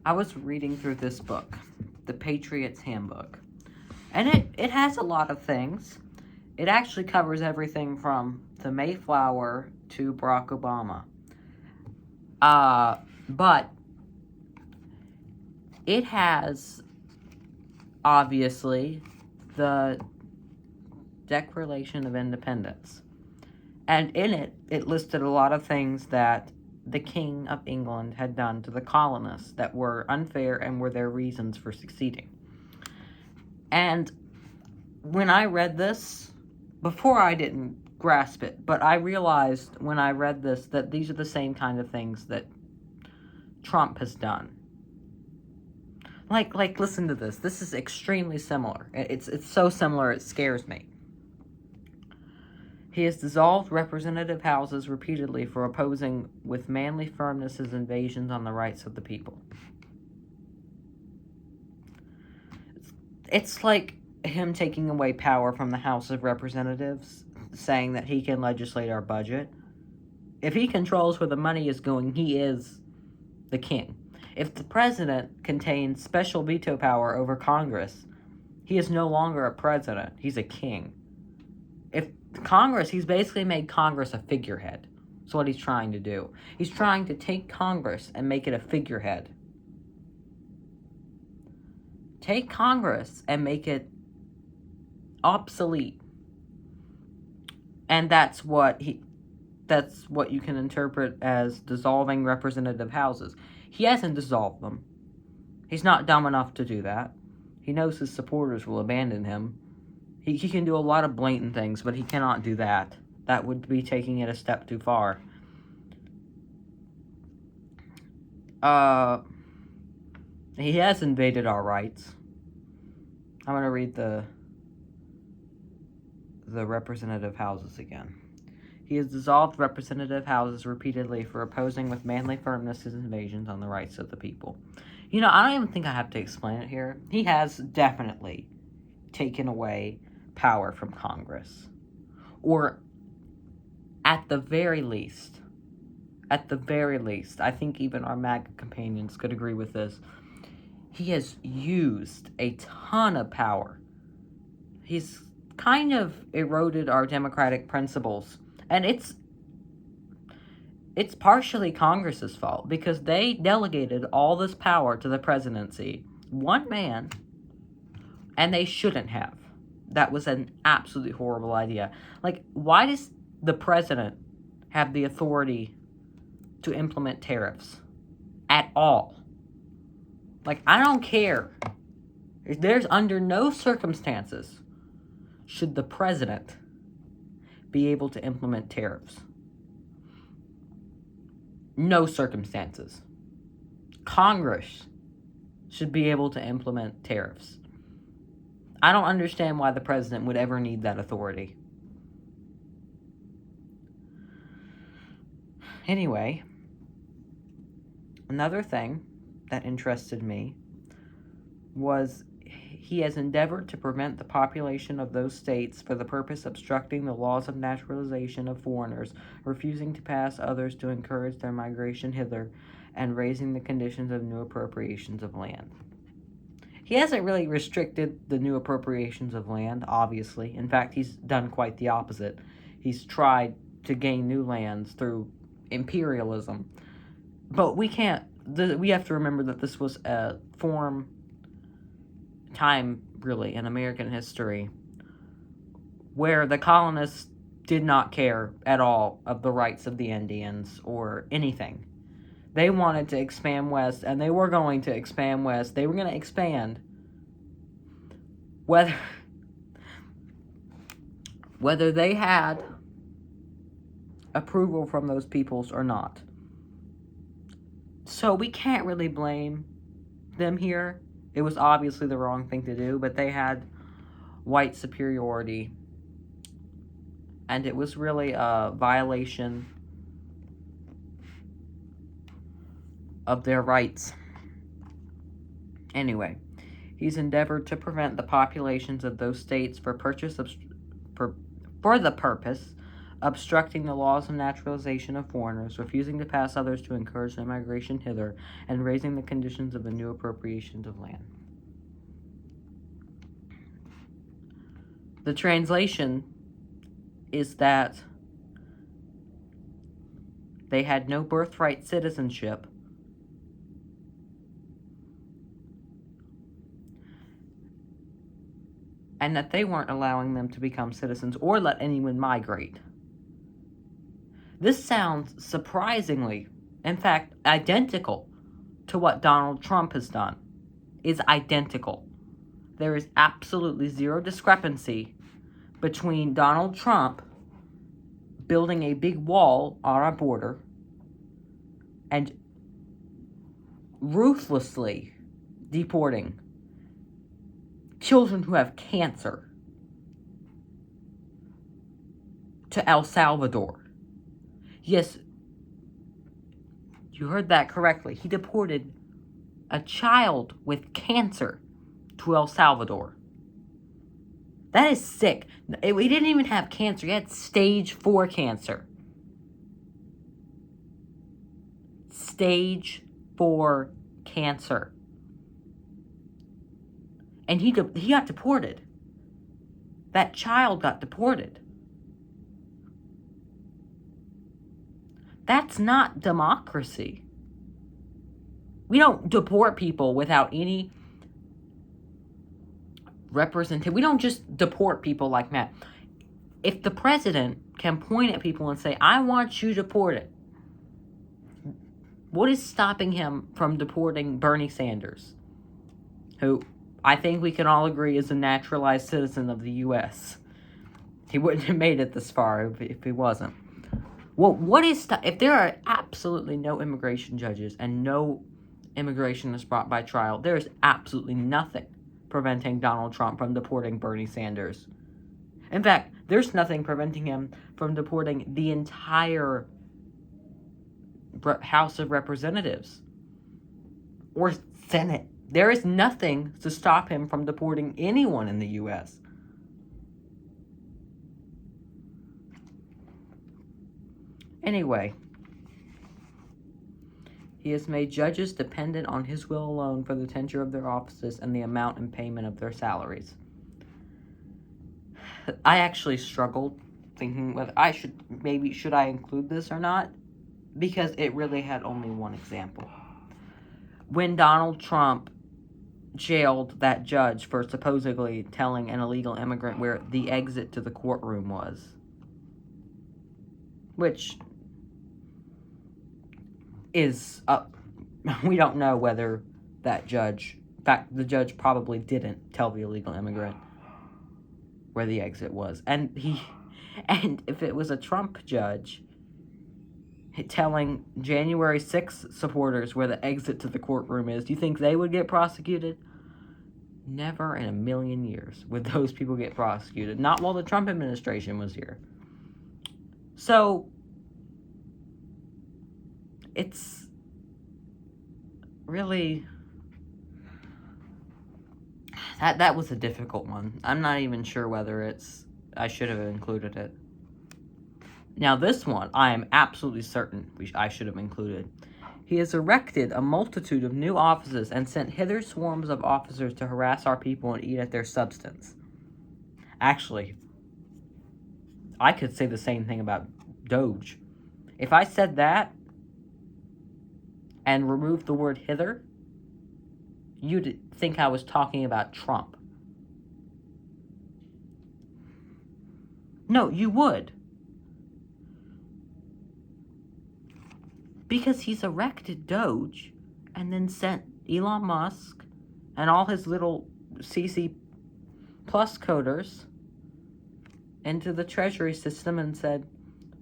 I was reading through this book, The Patriot's Handbook, and it has a lot of things. It actually covers everything from the Mayflower to Barack Obama. But it has, obviously, the Declaration of Independence. And in it, it listed a lot of things that the King of England had done to the colonists that were unfair and were their reasons for succeeding. And when I read this, before I didn't grasp it, but I realized when I read this that these are the same kind of things that Trump has done. Like listen to this. This is extremely similar. It's so similar it scares me. He has dissolved representative houses repeatedly for opposing with manly firmness his invasions on the rights of the people. It's like him taking away power from the House of Representatives, saying that he can legislate our budget. If he controls where the money is going, he is the king. If the president contains special veto power over Congress, he is no longer a president, he's a king. If Congress, he's basically made Congress a figurehead. That's what he's trying to do. He's trying to take Congress and make it a figurehead. Take Congress and make it obsolete. And that's what you can interpret as dissolving representative houses. He hasn't dissolved them. He's not dumb enough to do that. He knows his supporters will abandon him. He can do a lot of blatant things, but he cannot do that. That would be taking it a step too far. He has invaded our rights. I'm going to read the representative houses again. He has dissolved representative houses repeatedly for opposing with manly firmness his invasions on the rights of the people. I don't even think I have to explain it here. He has definitely taken away power from Congress. Or at the very least, I think even our MAGA companions could agree with this, he has used a ton of power. He's kind of eroded our democratic principles. And it's partially Congress's fault, because they delegated all this power to the presidency. One man, and they shouldn't have. That was an absolutely horrible idea. Why does the president have the authority to implement tariffs at all? I don't care. There's under no circumstances should the president be able to implement tariffs. No circumstances. Congress should be able to implement tariffs. I don't understand why the president would ever need that authority. Anyway, another thing that interested me was he has endeavored to prevent the population of those states for the purpose of obstructing the laws of naturalization of foreigners, refusing to pass others to encourage their migration hither, and raising the conditions of new appropriations of land. He hasn't really restricted the new appropriations of land, obviously. In fact, he's done quite the opposite. He's tried to gain new lands through imperialism. But we have to remember that this was a time, really, in American history where the colonists did not care at all of the rights of the Indians or anything. They wanted to expand west, and they were going to expand west. They were going to expand whether they had approval from those peoples or not. So we can't really blame them here. It was obviously the wrong thing to do, but they had white superiority, and it was really a violation of their rights. Anyway, he's endeavored to prevent the populations of those states for the purpose obstructing the laws of naturalization of foreigners, refusing to pass others to encourage their migration hither, and raising the conditions of the new appropriations of land. The translation is that they had no birthright citizenship, and that they weren't allowing them to become citizens or let anyone migrate. This sounds surprisingly, in fact, identical to what Donald Trump has done. Is identical. There is absolutely zero discrepancy between Donald Trump building a big wall on our border and ruthlessly deporting children who have cancer to El Salvador. Yes, you heard that correctly. He deported a child with cancer to El Salvador. That is sick. He didn't even have cancer. He had stage 4 cancer. Stage 4 cancer. And he got deported. That child got deported. That's not democracy. We don't deport people without any representation. We don't just deport people like that. If the president can point at people and say, I want you deported, what is stopping him from deporting Bernie Sanders, who I think we can all agree is a naturalized citizen of the U.S.? He wouldn't have made it this far if he wasn't. Well, if there are absolutely no immigration judges and no immigration is brought by trial, there is absolutely nothing preventing Donald Trump from deporting Bernie Sanders. In fact, there's nothing preventing him from deporting the entire House of Representatives or Senate. There is nothing to stop him from deporting anyone in the U.S. Anyway, he has made judges dependent on his will alone for the tenure of their offices and the amount and payment of their salaries. I actually struggled thinking whether should I include this or not, because it really had only one example. When Donald Trump jailed that judge for supposedly telling an illegal immigrant where the exit to the courtroom was, which is we don't know whether that judge, in fact, the judge probably didn't tell the illegal immigrant where the exit was. And if it was a Trump judge telling January 6th supporters where the exit to the courtroom is, do you think they would get prosecuted? Never in a million years would those people get prosecuted. Not while the Trump administration was here. So it's really, that was a difficult one. I'm not even sure whether I should have included it. Now this one, I am absolutely certain I should have included. He has erected a multitude of new offices and sent hither swarms of officers to harass our people and eat at their substance. Actually, I could say the same thing about Doge. If I said that and removed the word hither, you'd think I was talking about Trump. No, you would. Because he's erected Doge and then sent Elon Musk and all his little CC Plus coders into the treasury system and said,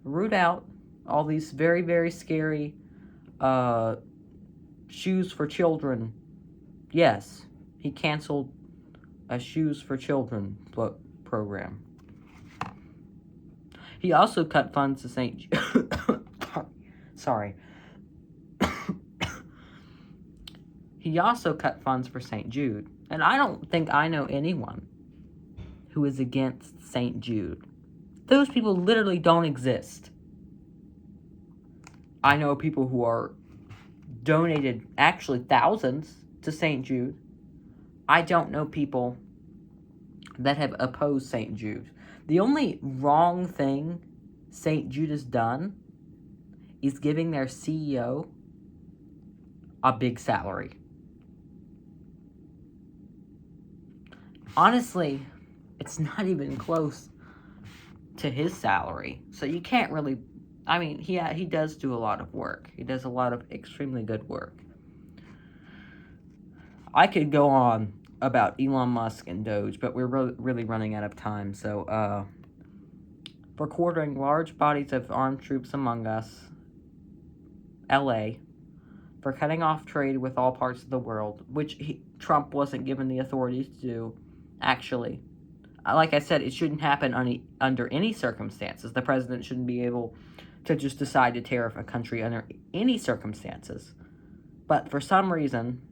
root out all these very, very scary shoes for children. Yes, he canceled a Shoes for Children program. He also cut funds to St. Sorry. He also cut funds for St. Jude. And I don't think I know anyone who is against St. Jude. Those people literally don't exist. I know people who are donated, actually thousands, to St. Jude. I don't know people that have opposed St. Jude. The only wrong thing St. Jude has done is giving their CEO a big salary. Honestly, it's not even close to his salary. So you can't really, I mean, he does do a lot of work. He does a lot of extremely good work. I could go on about Elon Musk and Doge, but we're really running out of time. So, for quartering large bodies of armed troops among us, LA, for cutting off trade with all parts of the world, which Trump wasn't given the authority to do, actually. Like I said, it shouldn't happen under any circumstances. The president shouldn't be able to just decide to tariff a country under any circumstances. But for some reason,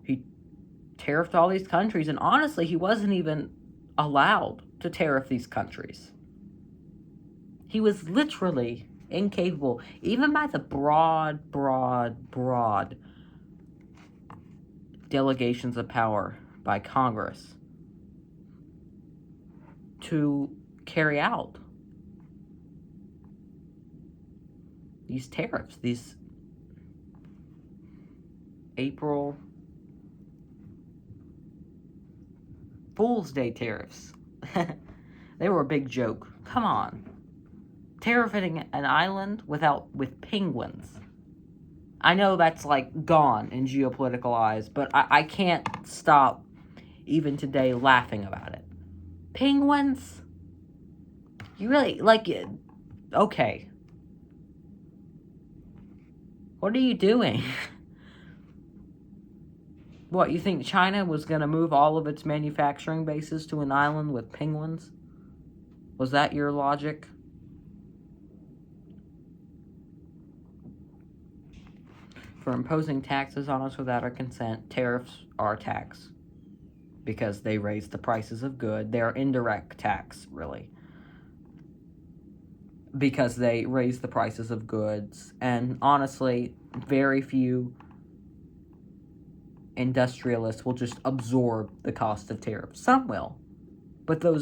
he tariffed all these countries, and honestly, he wasn't even allowed to tariff these countries. He was literally incapable, even by the broad delegations of power by Congress, to carry out these tariffs, these April Fool's Day tariffs. They were a big joke. Come on. Tariffing an island with penguins. I know that's like gone in geopolitical eyes, but I can't stop even today laughing about it. Penguins? You really, like, okay. What are you doing? What, you think China was going to move all of its manufacturing bases to an island with penguins? Was that your logic? For imposing taxes on us without our consent, tariffs are tax. Because they raise the prices of goods. They're indirect tax, really. Because they raise the prices of goods. And honestly, very few industrialists will just absorb the cost of tariffs. Some will. But they'll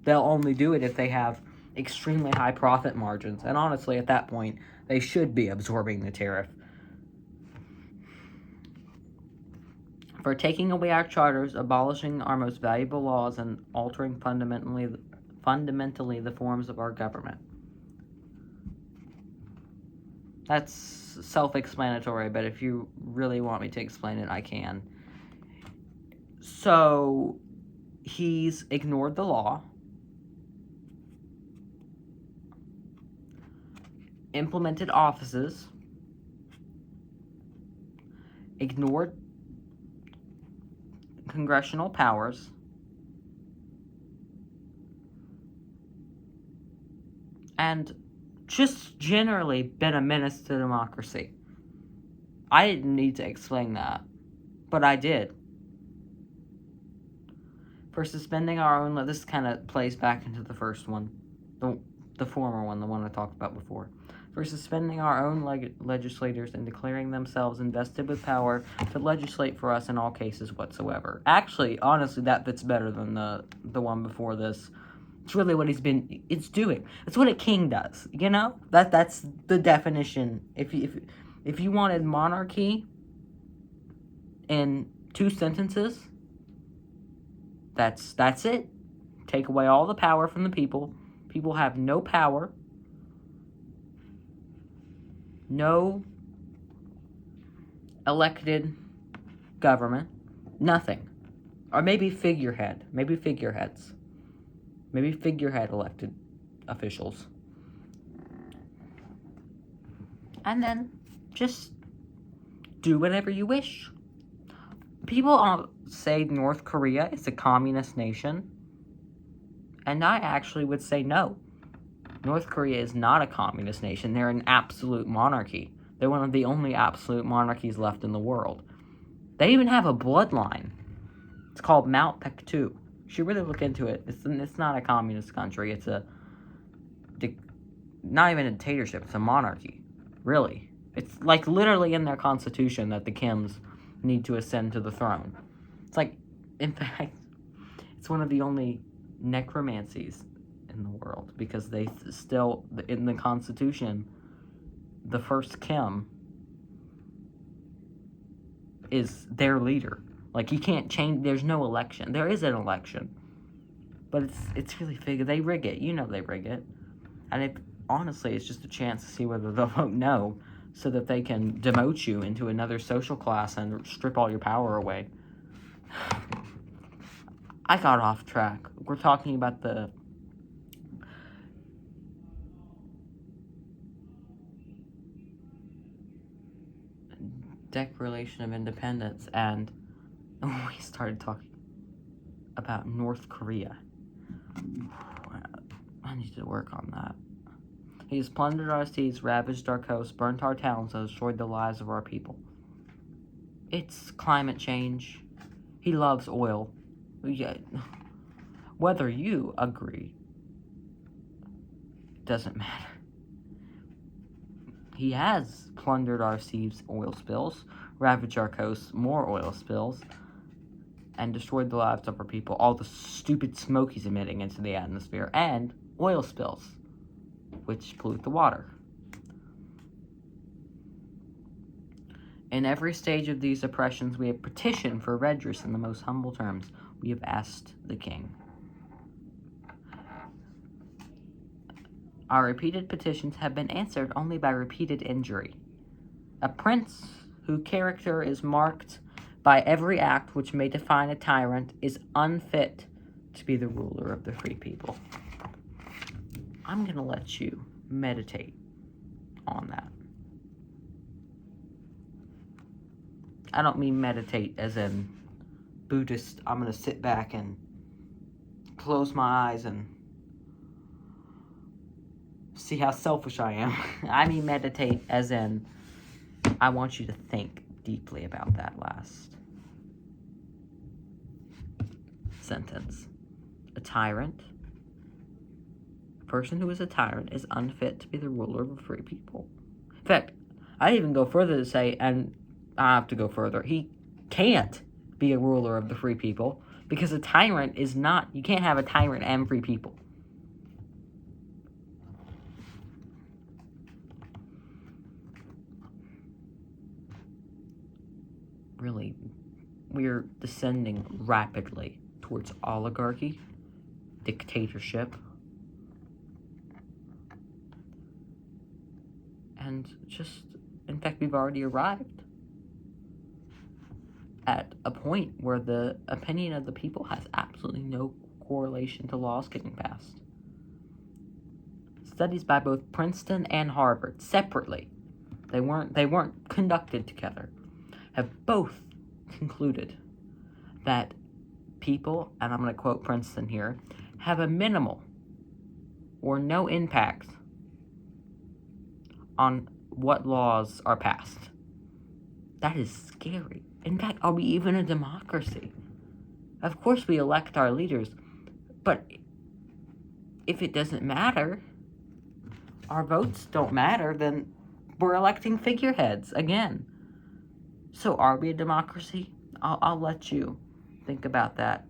only do it if they have extremely high profit margins. And honestly, at that point, they should be absorbing the tariff. For taking away our charters, abolishing our most valuable laws, and altering fundamentally the forms of our government. That's self-explanatory, but if you really want me to explain it, I can. So, he's ignored the law, implemented offices, ignored congressional powers, and just generally been a menace to democracy. I didn't need to explain that, but I did. For suspending our own, this kind of plays back into the first one, the former one, the one I talked about before. For suspending our own legislators and declaring themselves invested with power to legislate for us in all cases whatsoever. Actually, honestly, that fits better than the one before this. It's really what it's doing. It's what a king does, you know? That's the definition. If you wanted monarchy in 2 sentences, that's it. Take away all the power from the people. People have no power. No elected government. Nothing. Or maybe figurehead. Maybe figureheads. Maybe figurehead elected officials. And then just do whatever you wish. People say North Korea is a communist nation. And I actually would say no. North Korea is not a communist nation. They're an absolute monarchy. They're one of the only absolute monarchies left in the world. They even have a bloodline. It's called Mount Pektu. should really look into it. It's not a communist country. It's not even a dictatorship. It's a monarchy. Really. It's like literally in their constitution that the Kims need to ascend to the throne. It's like, in fact, it's one of the only necromancies in the world, because they still, in the constitution, the first Kim is their leader. Like, you can't change, there's no election. There is an election, but it's really figured. They rig it. You know they rig it. And honestly, it's just a chance to see whether they'll vote no, so that they can demote you into another social class and strip all your power away. I got off track. We're talking about the Declaration of Independence, and we started talking about North Korea. I need to work on that. He has plundered our seas, ravaged our coasts, burnt our towns, and destroyed the lives of our people. It's climate change. He loves oil. Yeah. Whether you agree doesn't matter. He has plundered our seas, oil spills, ravaged our coasts, more oil spills, and destroyed the lives of our people. All the stupid smoke he's emitting into the atmosphere, and oil spills, which pollute the water. In every stage of these oppressions, we have petitioned for redress in the most humble terms. We have asked the king. Our repeated petitions have been answered only by repeated injury. A prince whose character is marked by every act which may define a tyrant is unfit to be the ruler of the free people. I'm going to let you meditate on that. I don't mean meditate as in Buddhist, I'm going to sit back and close my eyes and see how selfish I am. I mean meditate as in, I want you to think deeply about that last sentence. A tyrant, a person who is a tyrant, is unfit to be the ruler of a free people. In fact, I even go further to say, and I have to go further, he can't be a ruler of the free people, because a tyrant is not, you can't have a tyrant and free people. Really, we're descending rapidly towards oligarchy, dictatorship, and just, in fact, we've already arrived at a point where the opinion of the people has absolutely no correlation to laws getting passed. Studies by both Princeton and Harvard, separately, they weren't conducted together, have both concluded that people, and I'm going to quote Princeton here, have a minimal or no impact on what laws are passed. That is scary. In fact, are we even a democracy? Of course we elect our leaders, but if it doesn't matter, our votes don't matter, then we're electing figureheads again. So are we a democracy? I'll let you think about that.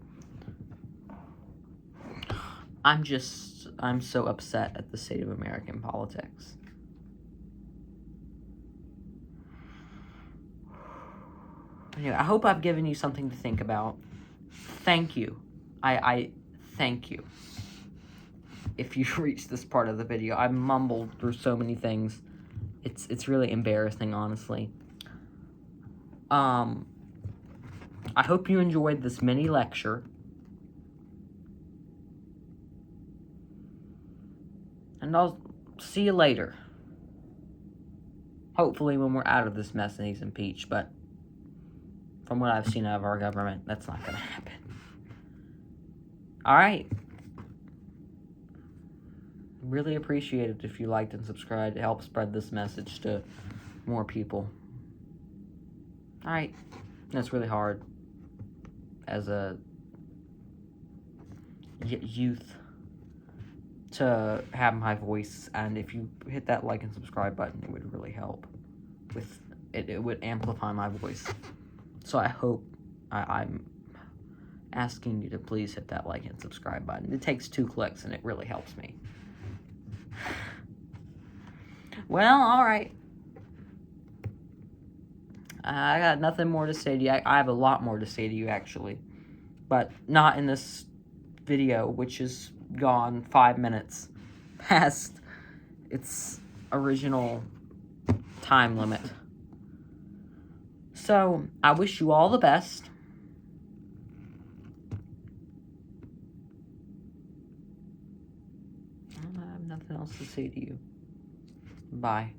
I'm so upset at the state of American politics. Anyway, I hope I've given you something to think about. Thank you. I thank you. If you reached this part of the video, I mumbled through so many things. It's really embarrassing, honestly. I hope you enjoyed this mini lecture. And I'll see you later. Hopefully when we're out of this mess and he's impeached, but from what I've seen out of our government, that's not going to happen. Alright. Really appreciate it if you liked and subscribed. It helps spread this message to more people. Alright. That's really hard as a youth to have my voice, and if you hit that like and subscribe button, it would really help with it. It would amplify my voice. So I hope I'm asking you to please hit that like and subscribe button. It takes 2 clicks and it really helps me. Well, alright. I got nothing more to say to you. I have a lot more to say to you, actually. But not in this video, which is gone 5 minutes past its original time limit. So, I wish you all the best. I have nothing else to say to you. Bye.